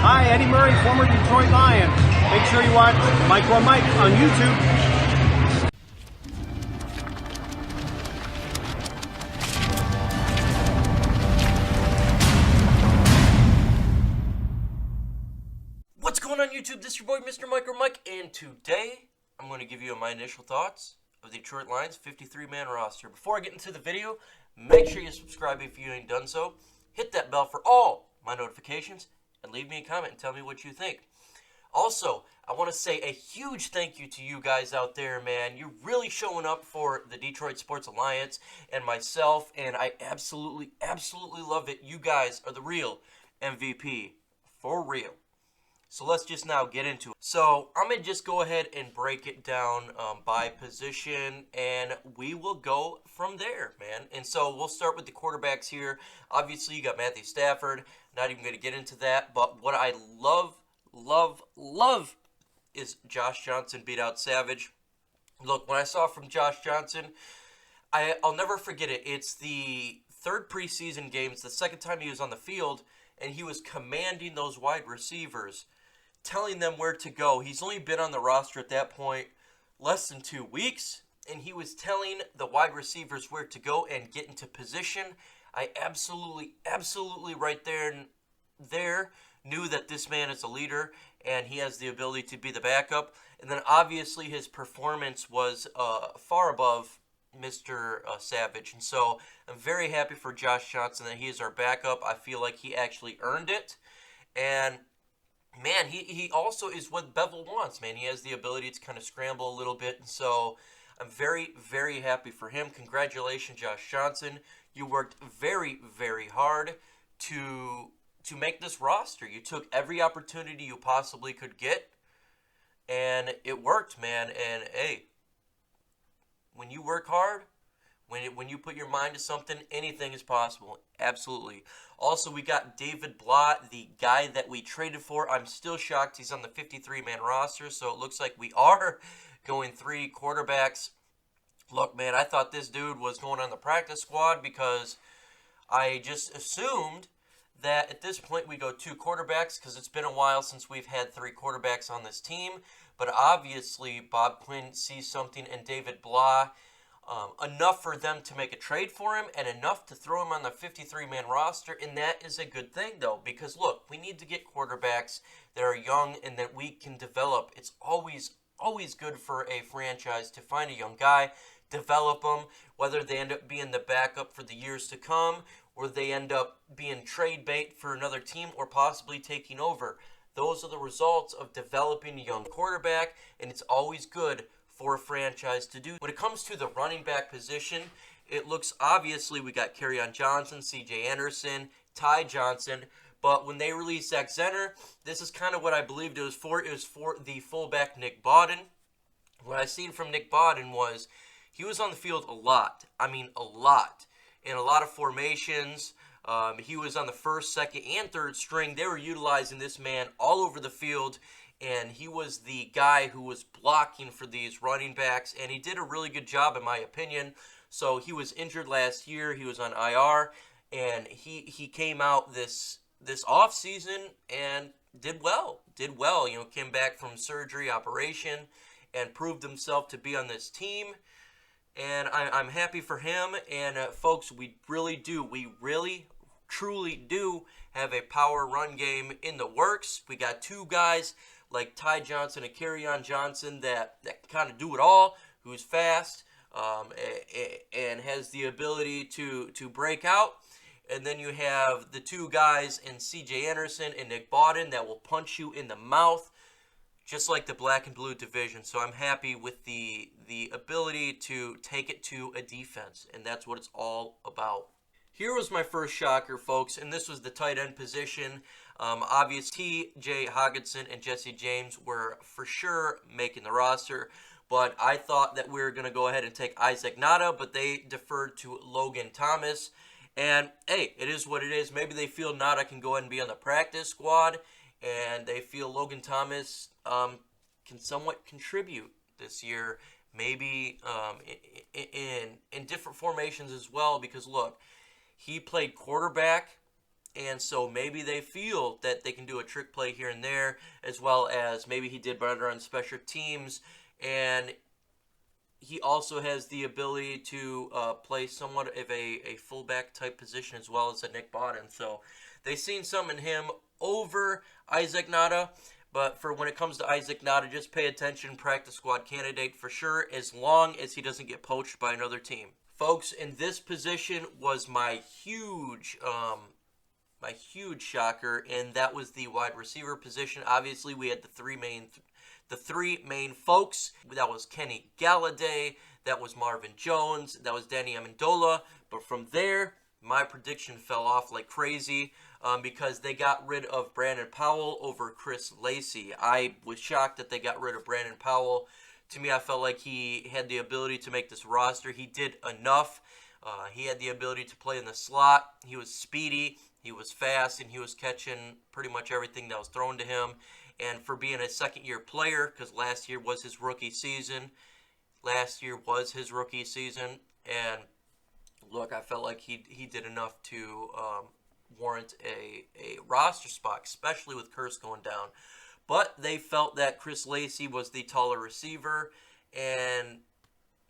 Hi, Eddie Murray, former Detroit Lion. Make sure you watch Mike on Mike on YouTube. What's going on YouTube? This is your boy Mr. Mike or Mike, and today I'm going to give you my initial thoughts of the Detroit Lions 53-man roster. Before I get into the video, make sure you subscribe if you ain't done so. Hit that bell for all my notifications, and leave me a comment and tell me what you think. Also, I want to say a huge thank you to you guys out there, man. You're really showing up for the Detroit Sports Alliance and myself, and I absolutely love it. You guys are the real MVP. For real. So let's just now get into it. So I'm going to just go ahead and break it down by position, and we will go from there, man. And so we'll start with the quarterbacks here. Obviously, you got Matthew Stafford. Not even going to get into that. But what I love is Josh Johnson beat out Savage. Look, when I saw from Josh Johnson, I'll never forget it. It's the third preseason game. It's the second time he was on the field, and he was commanding those wide receivers, telling them where to go. He's only been on the roster at that point less than 2 weeks, and he was telling the wide receivers where to go and get into position. I absolutely right there knew that this man is a leader, and he has the ability to be the backup. And then obviously his performance was far above Mr. Savage. And so I'm very happy for Josh Johnson that he is our backup. I feel like he actually earned it. And man, he also is what Bevel wants, man. He has the ability to kind of scramble a little bit. And so I'm very happy for him. Congratulations, Josh Johnson. You worked very hard to make this roster. You took every opportunity you possibly could get, and it worked, man. And hey, when you work hard, when you put your mind to something, anything is possible. Absolutely. Also, we got David Blott, the guy that we traded for. I'm still shocked he's on the 53-man roster, so it looks like we are going 3 quarterbacks. Look, man, I thought this dude was going on the practice squad because I just assumed that at this point we go 2 quarterbacks because it's been a while since we've had 3 quarterbacks on this team. But obviously, Bob Quinn sees something in David Blah, enough for them to make a trade for him and enough to throw him on the 53-man roster. And that is a good thing, though, because, look, we need to get quarterbacks that are young and that we can develop. It's always good for a franchise to find a young guy, develop them, whether they end up being the backup for the years to come or they end up being trade bait for another team or possibly taking over. Those are the results of developing a young quarterback, and it's always good for a franchise to do. When it comes to the running back position, it looks obviously we got Kerryon Johnson, C.J. Anderson, Ty Johnson, but when they released Zach Zenner, this is kind of what I believed it was for. It was for the fullback Nick Bawden. What I seen from Nick Bawden was he was on the field a lot. I mean, a lot. In a lot of formations. He was on the first, second, and third string. They were utilizing this man all over the field, and he was the guy who was blocking for these running backs, and he did a really good job in my opinion. So he was injured last year. He was on IR, and he came out this offseason and did well. You know, came back from surgery, operation, and proved himself to be on this team. And I'm happy for him. And folks, we really truly do have a power run game in the works. We got 2 guys like Ty Johnson and Kerryon Johnson that kind of do it all, who's fast and has the ability to break out. And then you have the 2 guys in C.J. Anderson and Nick Bawden that will punch you in the mouth, just like the black and blue division. So I'm happy with the ability to take it to a defense, and that's what it's all about. Here was my first shocker, folks, and this was the tight end position. Obviously, T.J. Hockenson and Jesse James were for sure making the roster, but I thought that we were going to go ahead and take Isaac Nada, but they deferred to Logan Thomas. And, hey, it is what it is. Maybe they feel Nada can go ahead and be on the practice squad, and they feel Logan Thomas can somewhat contribute this year, maybe in different formations as well, because look, he played quarterback And so maybe they feel that they can do a trick play here and there, as well as maybe he did better on special teams. And he also has the ability to play somewhat of a fullback type position as well as a Nick Bawden. So they've seen some in him over Isaac Nada. But for when it comes to Isaac Nada, just pay attention, practice squad candidate for sure, as long as he doesn't get poached by another team. Folks, in this position was my huge shocker, and that was the wide receiver position. Obviously, we had the three main folks. That was Kenny Galladay, that was Marvin Jones, that was Danny Amendola. But from there, my prediction fell off like crazy because they got rid of Brandon Powell over Chris Lacey. I was shocked that they got rid of Brandon Powell. To me, I felt like he had the ability to make this roster. He did enough. He had the ability to play in the slot. He was speedy, he was fast, and he was catching pretty much everything that was thrown to him. And for being a second-year player, because last year was his rookie season, and look, I felt like he did enough to warrant a roster spot, especially with Curse going down. But they felt that Chris Lacey was the taller receiver, and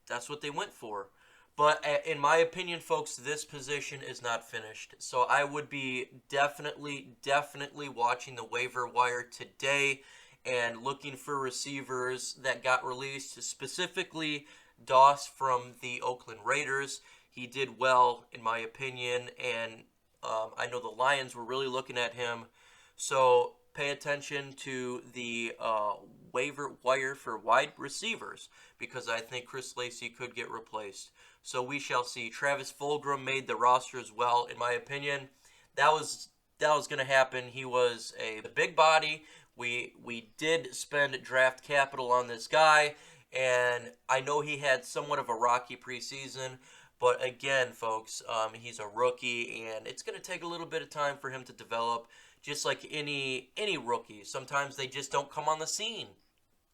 that's what they went for. But in my opinion, folks, this position is not finished. So I would be definitely watching the waiver wire today and looking for receivers that got released, specifically Doss from the Oakland Raiders. He did well, in my opinion, and I know the Lions were really looking at him. So pay attention to the waiver wire for wide receivers, because I think Chris Lacey could get replaced. So we shall see. Travis Fulgham made the roster as well, in my opinion. That was going to happen. He was a big body. We did spend draft capital on this guy, and I know he had somewhat of a rocky preseason. But again, folks, he's a rookie, and it's going to take a little bit of time for him to develop, just like any rookie. Sometimes they just don't come on the scene,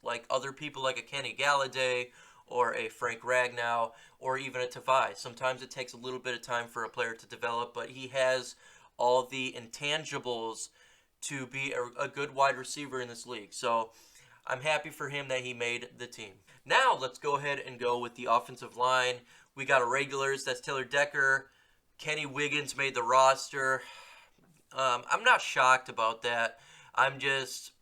like other people like a Kenny Galladay or a Frank Ragnow or even a Tavai. Sometimes it takes a little bit of time for a player to develop, but he has all the intangibles to be a good wide receiver in this league. So I'm happy for him that he made the team. Now let's go ahead and go with the offensive line. We got a regulars. That's Taylor Decker. Kenny Wiggins made the roster. I'm not shocked about that. I'm just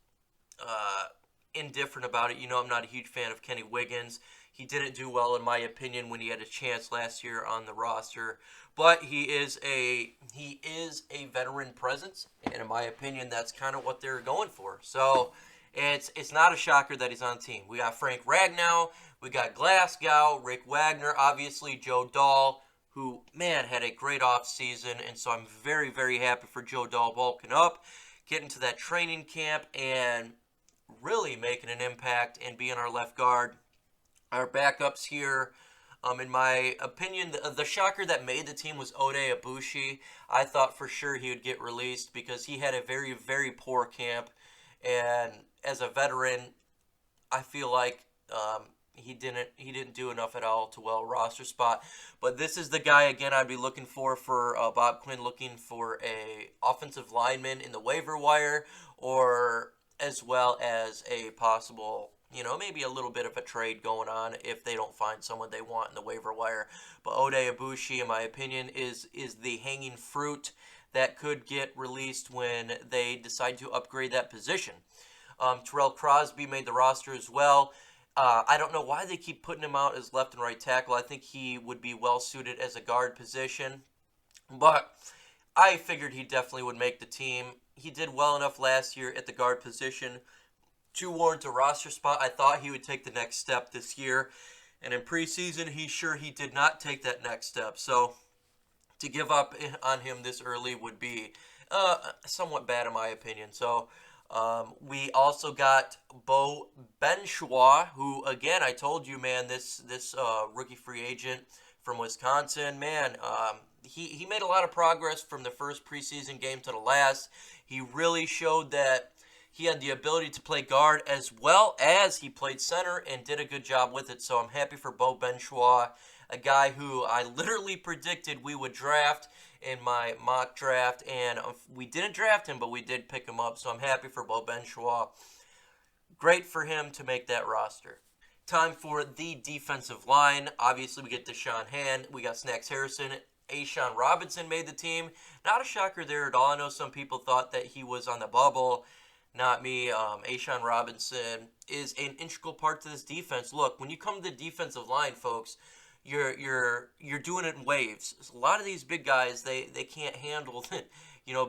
indifferent about it. You know, I'm not a huge fan of Kenny Wiggins. He didn't do well, in my opinion, when he had a chance last year on the roster. But he is a veteran presence, and in my opinion, that's kind of what they're going for. So it's not a shocker that he's on the team. We got Frank Ragnow, we got Glasgow, Rick Wagner, obviously Joe Dahl, who, man, had a great offseason, and so I'm very, very happy for Joe Dahl bulking up, getting to that training camp, and really making an impact and being our left guard. Our backups here, in my opinion, the shocker that made the team was Ode Abushi. I thought for sure he would get released because he had a very, very poor camp, and as a veteran, I feel like he didn't do enough at all to roster spot. But this is the guy again I'd be looking for Bob Quinn, looking for a offensive lineman in the waiver wire, or as well as a possible, maybe a little bit of a trade going on if they don't find someone they want in the waiver wire. But Ode Abushi, in my opinion, is the hanging fruit that could get released when they decide to upgrade that position. Terrell Crosby made the roster as well. I don't know why they keep putting him out as left and right tackle. I think he would be well suited as a guard position, but I figured he definitely would make the team. He did well enough last year at the guard position to warrant a roster spot. I thought he would take the next step this year, and in preseason, he did not take that next step. So to give up on him this early would be somewhat bad in my opinion. So we also got Bo Benchois, who, again, I told you, man, this rookie free agent from Wisconsin, man, he made a lot of progress from the first preseason game to the last. He really showed that he had the ability to play guard as well as he played center and did a good job with it. So I'm happy for Bo Benchois, a guy who I literally predicted we would draft in my mock draft, and we didn't draft him, but we did pick him up, so I'm happy for Beau Benchois. Great for him to make that roster. Time for the defensive line. Obviously, we get Deshaun Hand. We got Snacks Harrison. A'Shawn Robinson made the team. Not a shocker there at all. I know some people thought that he was on the bubble. Not me. A'Shawn Robinson is an integral part to this defense. Look, when you come to the defensive line, folks, you're doing it in waves. A lot of these big guys, they can't handle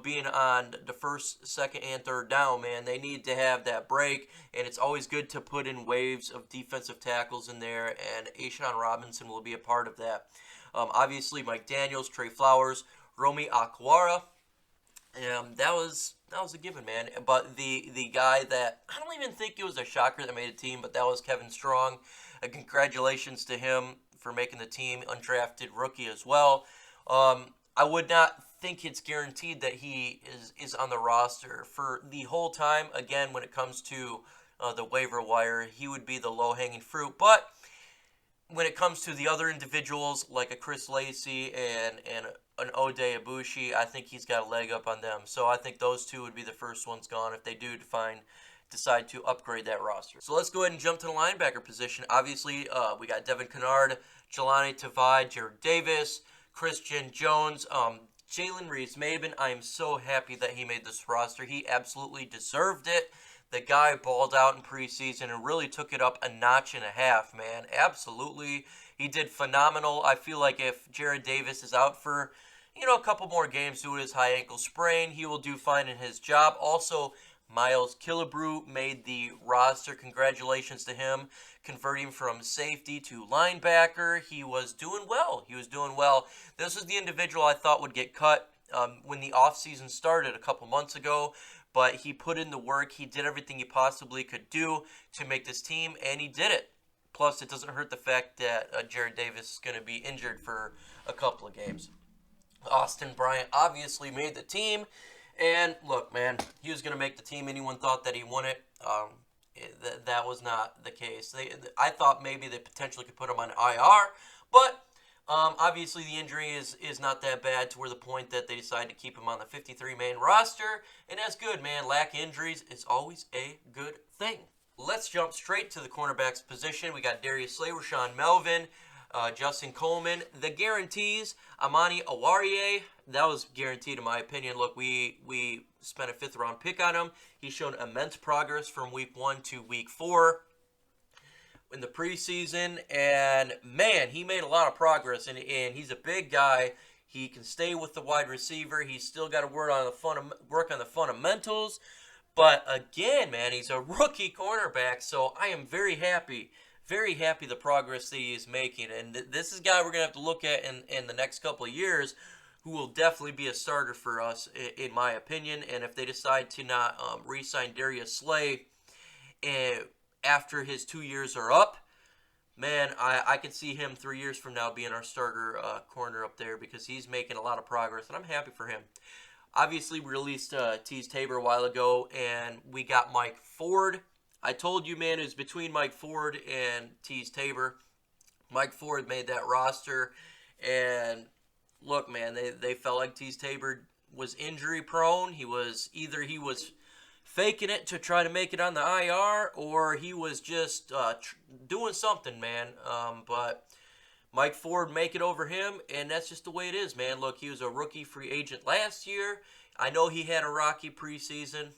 being on the first, second, and third down, man. They need to have that break, and it's always good to put in waves of defensive tackles in there, and A'Shawn Robinson will be a part of that. Obviously, Mike Daniels, Trey Flowers, Romy Akwara. That was a given, man. But the guy that I don't even think it was a shocker that made a team, but that was Kevin Strong. Congratulations to him for making the team, undrafted rookie as well. I would not think it's guaranteed that he is on the roster for the whole time. Again, when it comes to the waiver wire, he would be the low-hanging fruit. But when it comes to the other individuals, like a Chris Lacey and an Ode Ibushi, I think he's got a leg up on them. So I think those two would be the first ones gone if they do decide to upgrade that roster. So let's go ahead and jump to the linebacker position. Obviously, we got Devin Kennard, Jelani Tavai, Jared Davis, Christian Jones, Jalen Reeves-Maben. I am so happy that he made this roster. He absolutely deserved it. The guy balled out in preseason and really took it up a notch and a half, man. Absolutely. He did phenomenal. I feel like if Jared Davis is out for, a couple more games due to his high ankle sprain, he will do fine in his job. Also, Miles Killebrew made the roster. Congratulations to him, converting from safety to linebacker. He was doing well. This is the individual I thought would get cut when the offseason started a couple months ago, but he put in the work. He did everything he possibly could do to make this team, and he did it. Plus, it doesn't hurt the fact that Jared Davis is going to be injured for a couple of games. Austin Bryant obviously made the team. And look, man, he was going to make the team. Anyone thought that he won it? That was not the case. I thought maybe they potentially could put him on IR, but obviously the injury is not that bad to where the point that they decided to keep him on the 53-man roster, and that's good, man. Lack injuries is always a good thing. Let's jump straight to the cornerbacks position. We got Darius Slay, Rashawn Melvin, Justin Coleman, the guarantees, Amani Awarie. That was guaranteed in my opinion. Look, we spent a 5th-round pick on him. He's shown immense progress from week 1 to week 4 in the preseason, and man, he made a lot of progress, and he's a big guy. He can stay with the wide receiver. He's still got to work on the fundamentals, but again, man, he's a rookie cornerback, so I am very happy the progress that he is making, and this is a guy we're going to have to look at in the next couple of years, who will definitely be a starter for us, in my opinion. And if they decide to not re-sign Darius Slay after his 2 years are up, man, I could see him 3 years from now being our starter corner up there, because he's making a lot of progress, and I'm happy for him. Obviously, we released Tease Tabor a while ago, and we got Mike Ford. I told you, man, it was between Mike Ford and Tease Tabor. Mike Ford made that roster, and look, man, they felt like Tease Tabor was injury prone. He was faking it to try to make it on the IR, or he was just doing something, man. But Mike Ford make it over him, and that's just the way it is, man. Look, he was a rookie free agent last year. I know he had a rocky preseason.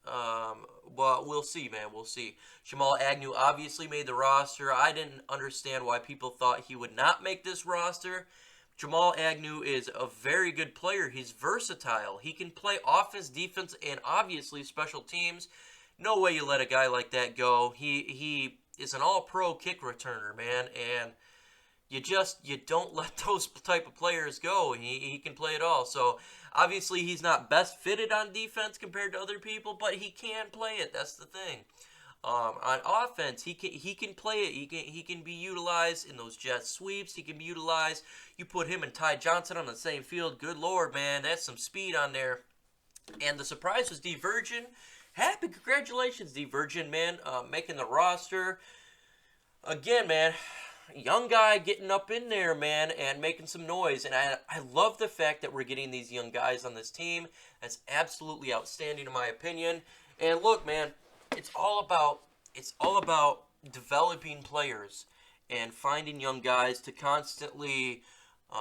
But we'll see, man. We'll see. Jamal Agnew obviously made the roster. I didn't understand why people thought he would not make this roster. Jamal Agnew is a very good player. He's versatile. He can play offense, defense, and obviously special teams. No way you let a guy like that go. He is an all-pro kick returner, man, and you don't let those type of players go. He can play it all. So obviously he's not best fitted on defense compared to other people, but he can play it. That's the thing. On offense, he can play it. He can be utilized in those jet sweeps. He can be utilized. You put him and Ty Johnson on the same field. Good Lord, man, that's some speed on there. And the surprise was D Virgin. Happy congratulations, D Virgin, man, making the roster. Again, man, young guy getting up in there, man, and making some noise. And I love the fact that we're getting these young guys on this team. That's absolutely outstanding in my opinion. And look, man, it's all about developing players and finding young guys to constantly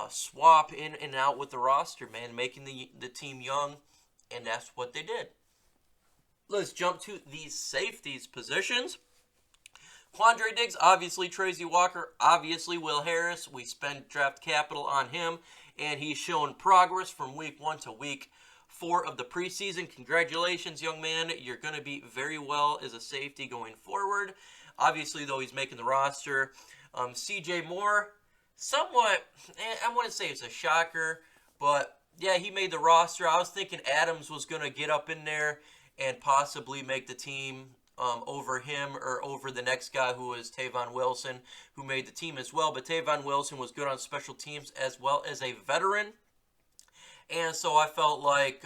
swap in and out with the roster, man, making the team young, and that's what they did. Let's jump to the safeties positions. Quandre Diggs, obviously Tracy Walker, obviously Will Harris. We spent draft capital on him, and he's shown progress from week 1 to week 4 of the preseason. Congratulations, young man. You're going to be very well as a safety going forward. Obviously, though, he's making the roster. CJ Moore, somewhat, I wouldn't say it's a shocker, but yeah, he made the roster. I was thinking Adams was going to get up in there and possibly make the team over him or over the next guy who was Tavon Wilson, who made the team as well. But Tavon Wilson was good on special teams as well as a veteran. And so I felt like,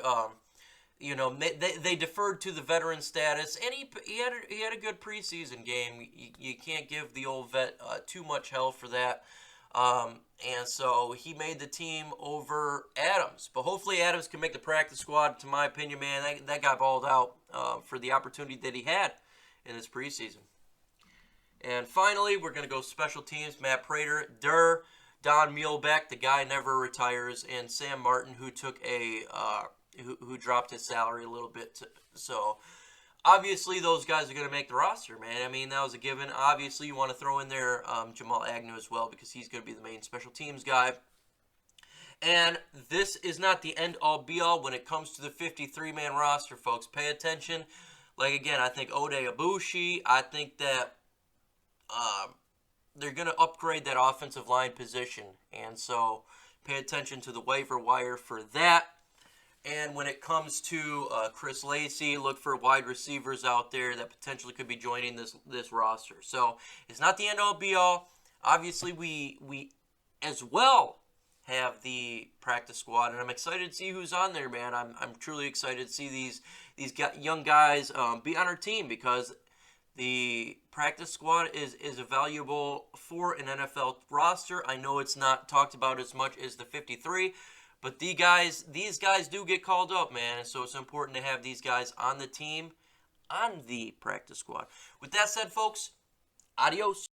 they deferred to the veteran status. And he had a good preseason game. You can't give the old vet too much hell for that. And so he made the team over Adams. But hopefully Adams can make the practice squad. To my opinion, man, that guy balled out for the opportunity that he had in this preseason. And finally, we're going to go special teams. Matt Prater, Don Muhlbeck, the guy never retires, and Sam Martin, who took who dropped his salary a little bit. So obviously, those guys are going to make the roster, man. I mean, that was a given. Obviously, you want to throw in there Jamal Agnew as well because he's going to be the main special teams guy. And this is not the end-all, be-all when it comes to the 53-man roster, folks. Pay attention. Like, again, I think Ode Abushi, I think that they're going to upgrade that offensive line position. And so pay attention to the waiver wire for that. And when it comes to Chris Lacey, look for wide receivers out there that potentially could be joining this roster. So it's not the end-all, be-all. Obviously, we as well have the practice squad, and I'm excited to see who's on there, man. I'm truly excited to see these young guys be on our team because the practice squad is valuable for an NFL roster. I know it's not talked about as much as the 53, but these guys do get called up, man, and so it's important to have these guys on the team, on the practice squad. With that said, folks, adios.